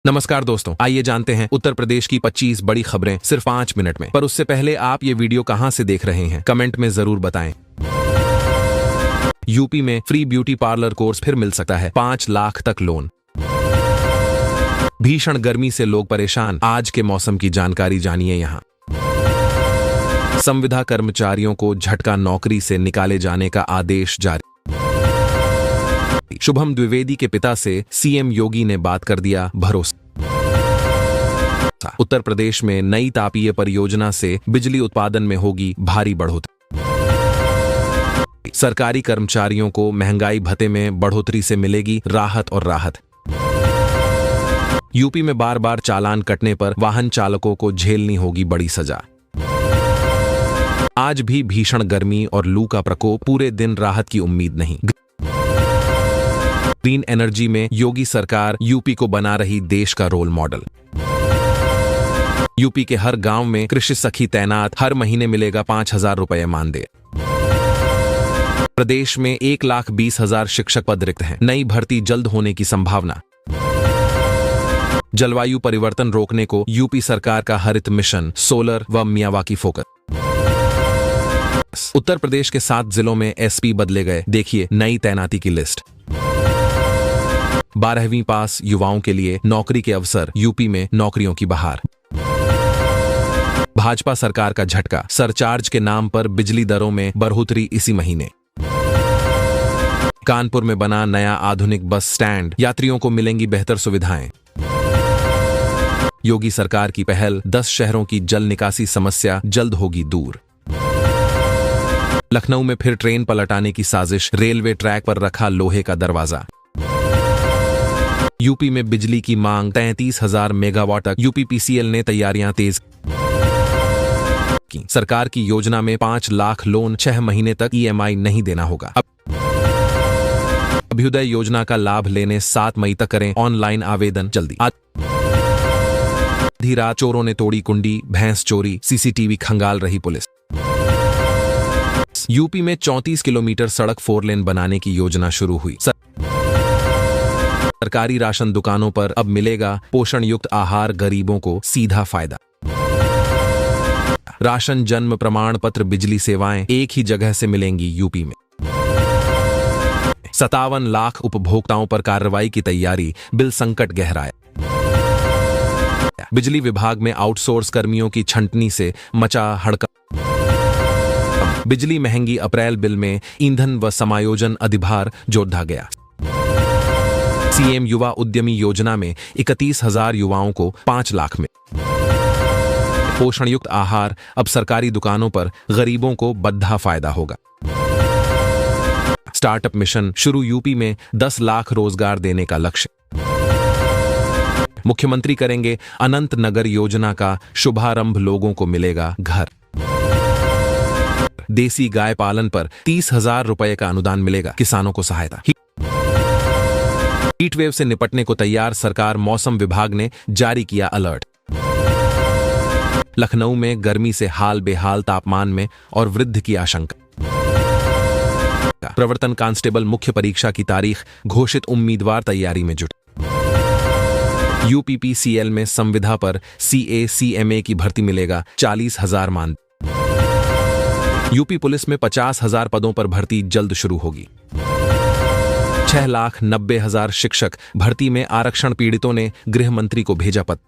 नमस्कार दोस्तों, आइए जानते हैं उत्तर प्रदेश की 25 बड़ी खबरें सिर्फ 5 मिनट में। पर उससे पहले आप ये वीडियो कहां से देख रहे हैं, कमेंट में जरूर बताएं। यूपी में फ्री ब्यूटी पार्लर कोर्स फिर मिल सकता है 5 लाख तक लोन। भीषण गर्मी से लोग परेशान, आज के मौसम की जानकारी जानिए यहां। संविदा कर्मचारियों को झटका, नौकरी से निकाले जाने का आदेश जारी। शुभम द्विवेदी के पिता से सीएम योगी ने बात कर दिया भरोसा। उत्तर प्रदेश में नई तापीय परियोजना से बिजली उत्पादन में होगी भारी बढ़ोतरी। सरकारी कर्मचारियों को महंगाई भत्ते में बढ़ोतरी से मिलेगी राहत। यूपी में बार बार चालान कटने पर वाहन चालकों को झेलनी होगी बड़ी सजा। आज भी भीषण गर्मी और लू का प्रकोप, पूरे दिन राहत की उम्मीद नहीं। ग्रीन एनर्जी में योगी सरकार यूपी को बना रही देश का रोल मॉडल। यूपी के हर गांव में कृषि सखी तैनात, हर महीने मिलेगा 5,000 रुपये मानदेय। प्रदेश में 1,20,000 शिक्षक पद रिक्त हैं, नई भर्ती जल्द होने की संभावना। जलवायु परिवर्तन रोकने को यूपी सरकार का हरित मिशन, सोलर व मियावाकी फोकस। उत्तर प्रदेश के 7 जिलों में एसपी बदले गए, देखिए नई तैनाती की लिस्ट। 12वीं पास युवाओं के लिए नौकरी के अवसर, यूपी में नौकरियों की बहार। भाजपा सरकार का झटका, सरचार्ज के नाम पर बिजली दरों में बढ़ोतरी इसी महीने। कानपुर में बना नया आधुनिक बस स्टैंड, यात्रियों को मिलेंगी बेहतर सुविधाएं। योगी सरकार की पहल, 10 शहरों की जल निकासी समस्या जल्द होगी दूर। लखनऊ में फिर ट्रेन पलटाने की साजिश, रेलवे ट्रैक पर रखा लोहे का दरवाजा। यूपी में बिजली की मांग 33,000 मेगावाट तक, यूपीपीसीएल ने तैयारियां तेज की। सरकार की योजना में 5 लाख लोन, 6 महीने तक ईएमआई नहीं देना होगा। अभ्युदय योजना का लाभ लेने 7 मई तक करें ऑनलाइन आवेदन, जल्दी। आधी रात चोरों ने तोड़ी कुंडी, भैंस चोरी, सीसीटीवी खंगाल रही पुलिस। यूपी में 34 किलोमीटर सड़क 4 लेन बनाने की योजना शुरू हुई। सरकारी राशन दुकानों पर अब मिलेगा पोषण युक्त आहार, गरीबों को सीधा फायदा। राशन, जन्म प्रमाण पत्र, बिजली सेवाएं एक ही जगह से मिलेंगी यूपी में। 57 लाख उपभोक्ताओं पर कार्रवाई की तैयारी, बिल संकट गहराया। बिजली विभाग में आउटसोर्स कर्मियों की छंटनी से मचा हड़कंप। बिजली महंगी, अप्रैल बिल में ईंधन व समायोजन अधिभार जोड़ा गया। सीएम युवा उद्यमी योजना में 31,000 युवाओं को 5 लाख में। पोषण युक्त आहार, अब सरकारी दुकानों पर गरीबों को बद्धा फायदा होगा। स्टार्टअप मिशन शुरू, यूपी में 10 लाख रोजगार देने का लक्ष्य। मुख्यमंत्री करेंगे अनंत नगर योजना का शुभारंभ, लोगों को मिलेगा घर। देसी गाय पालन पर 30,000 रुपये का अनुदान मिलेगा, किसानों को सहायता। हीट वेव से निपटने को तैयार सरकार, मौसम विभाग ने जारी किया अलर्ट। लखनऊ में गर्मी से हाल बेहाल, तापमान में और वृद्धि की आशंका। प्रवर्तन कांस्टेबल मुख्य परीक्षा की तारीख घोषित, उम्मीदवार तैयारी में जुटे। यूपीपीसीएल में संविदा पर CA-CMA की भर्ती, मिलेगा 40,000 मानदेय। यूपी पुलिस में 50,000 पदों पर भर्ती जल्द शुरू होगी। 6,90,000 शिक्षक भर्ती में आरक्षण, पीड़ितों ने गृह मंत्री को भेजा पत्र।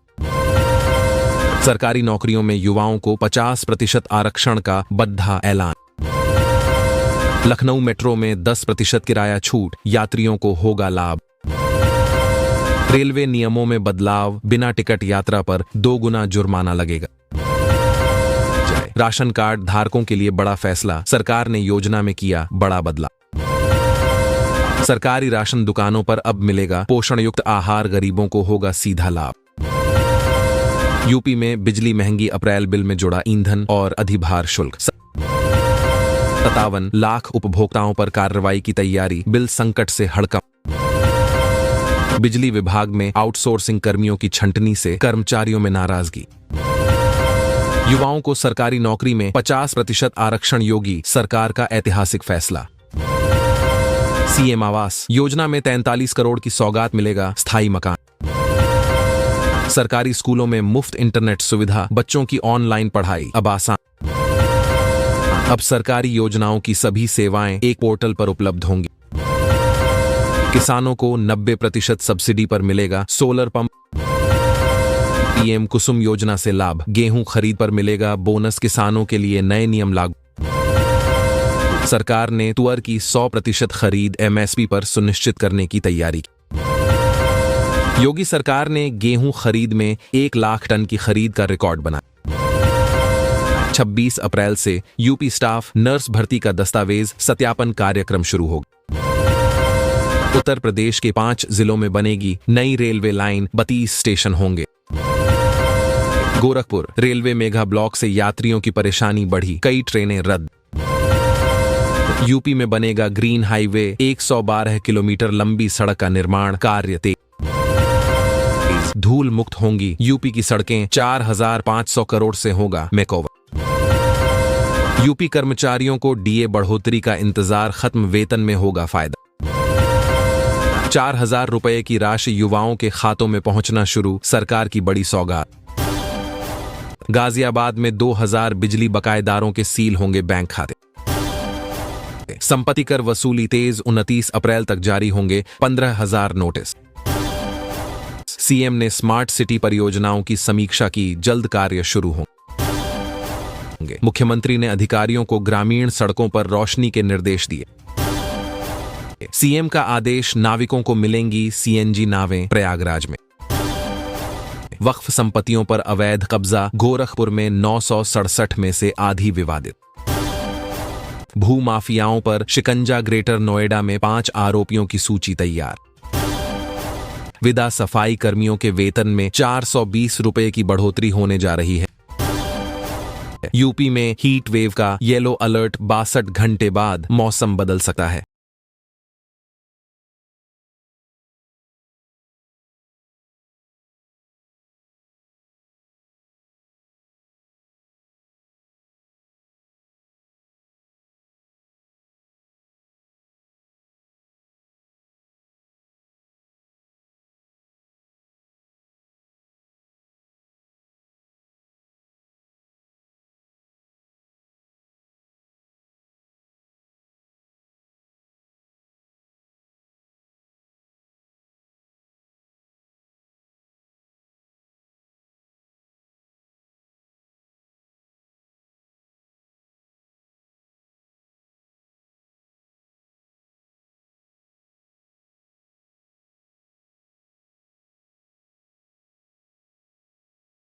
सरकारी नौकरियों में युवाओं को 50% आरक्षण का बद्धा ऐलान। लखनऊ मेट्रो में 10% किराया छूट, यात्रियों को होगा लाभ। रेलवे नियमों में बदलाव, बिना टिकट यात्रा पर 2 गुना जुर्माना लगेगा। राशन कार्ड धारकों के लिए बड़ा फैसला, सरकार ने योजना में किया बड़ा बदलाव। सरकारी राशन दुकानों पर अब मिलेगा पोषण युक्त आहार, गरीबों को होगा सीधा लाभ। यूपी में बिजली महंगी, अप्रैल बिल में जुड़ा ईंधन और अधिभार शुल्क। 57 लाख उपभोक्ताओं पर कार्रवाई की तैयारी, बिल संकट से हड़कंप। बिजली विभाग में आउटसोर्सिंग कर्मियों की छंटनी से कर्मचारियों में नाराजगी। युवाओं को सरकारी नौकरी में 50% आरक्षण, योगी सरकार का ऐतिहासिक फैसला। सीएम आवास योजना में 43 करोड़ की सौगात, मिलेगा स्थायी मकान। सरकारी स्कूलों में मुफ्त इंटरनेट सुविधा, बच्चों की ऑनलाइन पढ़ाई अब आसान। अब सरकारी योजनाओं की सभी सेवाएं एक पोर्टल पर उपलब्ध होंगी। किसानों को 90% सब्सिडी पर मिलेगा सोलर पंप। पीएम कुसुम योजना से लाभ, गेहूं खरीद पर मिलेगा बोनस। किसानों के लिए नए नियम लागू। सरकार ने तुअर की 100% खरीद एमएसपी पर सुनिश्चित करने की तैयारी की। योगी सरकार ने गेहूं खरीद में 1 लाख टन की खरीद का रिकॉर्ड बनाया। 26 अप्रैल से यूपी स्टाफ नर्स भर्ती का दस्तावेज सत्यापन कार्यक्रम शुरू होगा। उत्तर प्रदेश के 5 जिलों में बनेगी नई रेलवे लाइन, 32 स्टेशन होंगे। गोरखपुर रेलवे मेगा ब्लॉक से यात्रियों की परेशानी बढ़ी, कई ट्रेनें रद्द। यूपी में बनेगा ग्रीन हाईवे, 112 किलोमीटर लंबी सड़क का निर्माण कार्य तेज। धूल मुक्त होंगी यूपी की सड़कें, 4500 करोड़ से होगा मेकओवर। यूपी कर्मचारियों को डीए बढ़ोतरी का इंतजार खत्म, वेतन में होगा फायदा। 4000 रुपए की राशि युवाओं के खातों में पहुंचना शुरू, सरकार की बड़ी सौगात। गाजियाबाद में 2000 बिजली बकायेदारों के सील होंगे बैंक खाते। संपत्ति कर वसूली तेज, 29 अप्रैल तक जारी होंगे 15,000 नोटिस। सीएम ने स्मार्ट सिटी परियोजनाओं की समीक्षा की, जल्द कार्य शुरू होंगे। मुख्यमंत्री ने अधिकारियों को ग्रामीण सड़कों पर रोशनी के निर्देश दिए। सीएम का आदेश, नाविकों को मिलेंगी सीएनजी नावें प्रयागराज में। वक्फ संपत्तियों पर अवैध कब्जा, गोरखपुर में 967 में से आधी विवादित। भूमाफियाओं पर शिकंजा, ग्रेटर नोएडा में 5 आरोपियों की सूची तैयार। विदा सफाई कर्मियों के वेतन में 420 रुपए की बढ़ोतरी होने जा रही है। यूपी में हीट वेव का येलो अलर्ट, 62 घंटे बाद मौसम बदल सकता है।